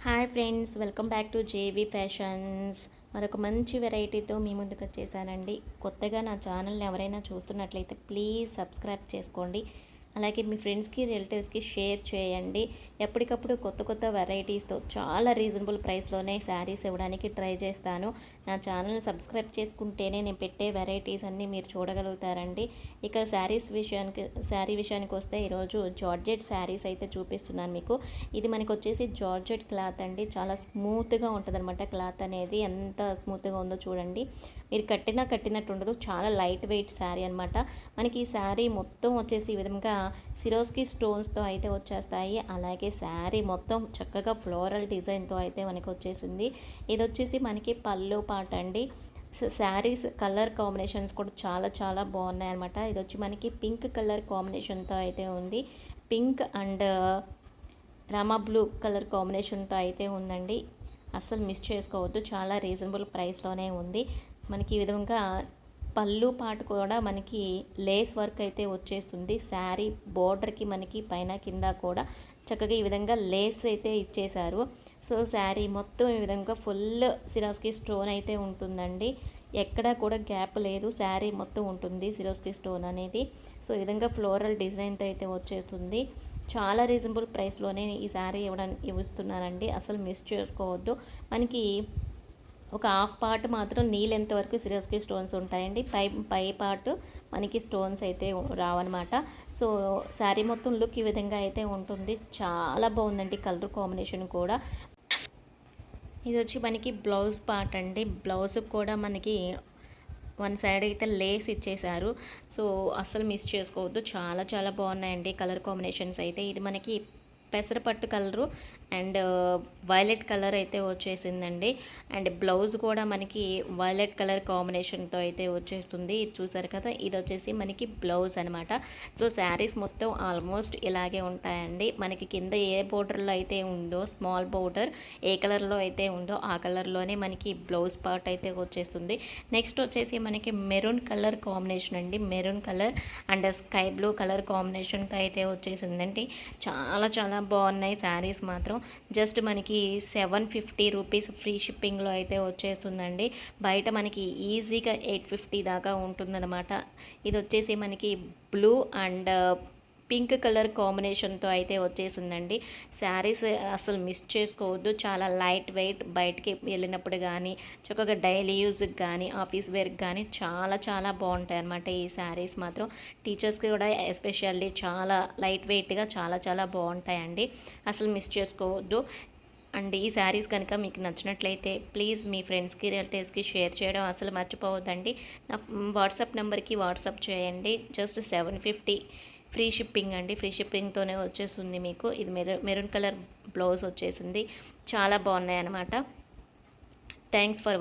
Hi friends, welcome back to JV Fashions. మరొక మంచి వెరైటీతో మీ ముందుకు వచ్చేసానండి. కొత్తగా నా ఛానల్ని ఎవరైనా చూస్తున్నట్లయితే ప్లీజ్ సబ్స్క్రైబ్ చేసుకోండి. అలాగే మీ ఫ్రెండ్స్కి రిలేటివ్స్కి షేర్ చేయండి. ఎప్పటికప్పుడు కొత్త కొత్త వెరైటీస్తో చాలా రీజనబుల్ ప్రైస్లోనే శారీస్ ఇవ్వడానికి ట్రై చేస్తాను. నా ఛానల్ని సబ్స్క్రైబ్ చేసుకుంటేనే నేను పెట్టే వెరైటీస్ అన్నీ మీరు చూడగలుగుతారండి. ఇక శారీ విషయానికి వస్తే ఈరోజు జార్జెట్ శారీస్ అయితే చూపిస్తున్నాను మీకు. ఇది మనకు వచ్చేసి జార్జెట్ క్లాత్ అండి. చాలా స్మూత్గా ఉంటుంది అనమాట. క్లాత్ అనేది ఎంత స్మూత్గా ఉందో చూడండి. మీరు కట్టినట్టు ఉండదు. చాలా లైట్ వెయిట్ శారీ అనమాట. మనకి ఈ శారీ మొత్తం వచ్చేసి ఈ విధంగా సిరోస్కి స్టోన్స్తో అయితే వచ్చేస్తాయి. అలాగే శారీ మొత్తం చక్కగా ఫ్లోరల్ డిజైన్తో అయితే మనకి వచ్చేసింది. ఇది వచ్చేసి మనకి పళ్ళు పాట అండి. శారీస్ కలర్ కాంబినేషన్స్ కూడా చాలా చాలా బాగున్నాయి అనమాట. ఇది వచ్చి మనకి పింక్ కలర్ కాంబినేషన్తో అయితే ఉంది. Pink and Rama blue colour కాంబినేషన్తో అయితే ఉందండి. అస్సలు మిస్ చేసుకోవద్దు. చాలా రీజనబుల్ ప్రైస్లోనే ఉంది. మనకి ఈ విధంగా పళ్ళు పాటు కూడా మనకి లేస్ వర్క్ అయితే వచ్చేస్తుంది. శారీ బోర్డర్కి మనకి పైన కింద కూడా చక్కగా ఈ విధంగా లేస్ అయితే ఇచ్చేశారు. సో శారీ మొత్తం ఈ విధంగా ఫుల్ సిరాస్కి స్టోన్ అయితే ఉంటుందండి. ఎక్కడా కూడా గ్యాప్ లేదు. శారీ మొత్తం ఉంటుంది సిరోస్కి స్టోన్ అనేది. సో ఈ విధంగా ఫ్లోరల్ డిజైన్తో అయితే వచ్చేస్తుంది. చాలా రీజనబుల్ ప్రైస్లోనే ఈ శారీ ఇస్తున్నానండి. అసలు మిస్ చేసుకోవద్దు. మనకి ఒక హాఫ్ పార్ట్ మాత్రం నీ లెంత్ వరకు సిరోస్కి స్టోన్స్ ఉంటాయండి. పై పార్ట్ మనకి స్టోన్స్ అయితే రావన్నమాట. సో శారీ మొత్తం లుక్ ఈ విధంగా అయితే ఉంటుంది. చాలా బాగుందండి కలర్ కాంబినేషన్ కూడా. ఇది వచ్చి మనకి బ్లౌజ్ పార్ట్ అండి. బ్లౌజ్ కూడా మనకి వన్ సైడ్ అయితే లేస్ ఇచ్చేశారు. సో అస్సలు మిస్ చేసుకోవద్దు. చాలా చాలా బాగున్నాయండి కలర్ కాంబినేషన్స్ అయితే. ఇది మనకి పెసరపట్టు కలరు అండ్ వైలెట్ కలర్ అయితే వచ్చేసిందండి. అండ్ బ్లౌజ్ కూడా మనకి వైలెట్ కలర్ కాంబినేషన్తో అయితే వచ్చేస్తుంది. ఇది చూసారు కదా, ఇది వచ్చేసి మనకి బ్లౌజ్ అనమాట. సో శారీస్ మొత్తం ఆల్మోస్ట్ ఇలాగే ఉంటాయండి. మనకి కింద ఏ బోర్డర్లో అయితే ఉందో, స్మాల్ బోర్డర్ ఏ కలర్లో అయితే ఉందో ఆ కలర్లోనే మనకి బ్లౌజ్ పార్ట్ అయితే వచ్చేస్తుంది. నెక్స్ట్ వచ్చేసి మనకి మెరూన్ కలర్ కాంబినేషన్ అండి. Maroon colour and sky blue colour కాంబినేషన్తో అయితే వచ్చేసిందండి. చాలా చాలా బాగున్నాయి శారీస్ మాత్రం. జస్ట్ మనకి 750 రూపీస్ ఫ్రీ షిప్పింగ్లో అయితే వచ్చేస్తుందండి. బయట మనకి ఈజీగా 850 దాకా ఉంటుందన్నమాట. ఇది వచ్చేసి మనకి బ్లూ అండ్ పింక్ కలర్ కాంబినేషన్తో అయితే వచ్చేసిందండి. శారీస్ అసలు మిస్ చేసుకోవద్దు. చాలా లైట్ వెయిట్, బయటికి వెళ్ళినప్పుడు కానీ చక్కగా డైలీ యూజ్కి కానీ ఆఫీస్ వేర్కి కానీ చాలా చాలా బాగుంటాయి అన్నమాట. ఈ శారీస్ మాత్రం టీచర్స్కి కూడా ఎస్పెషల్లీ చాలా లైట్ వెయిట్గా చాలా చాలా బాగుంటాయండి. అసలు మిస్ చేసుకోవద్దు. అండ్ ఈ శారీస్ కనుక మీకు నచ్చినట్లయితే ప్లీజ్ మీ ఫ్రెండ్స్కి రిలేటివ్స్కి షేర్ చేయడం అసలు మర్చిపోవద్దండి. నా వాట్సాప్ నెంబర్కి వాట్సాప్ చేయండి. జస్ట్ 750 ఫ్రీ షిప్పింగ్ అండి. ఫ్రీ షిప్పింగ్తోనే వచ్చేస్తుంది మీకు. ఇది మెరూన్ కలర్ బ్లౌజ్ వచ్చేసింది. చాలా బాగున్నాయి అన్నమాట. Thanks for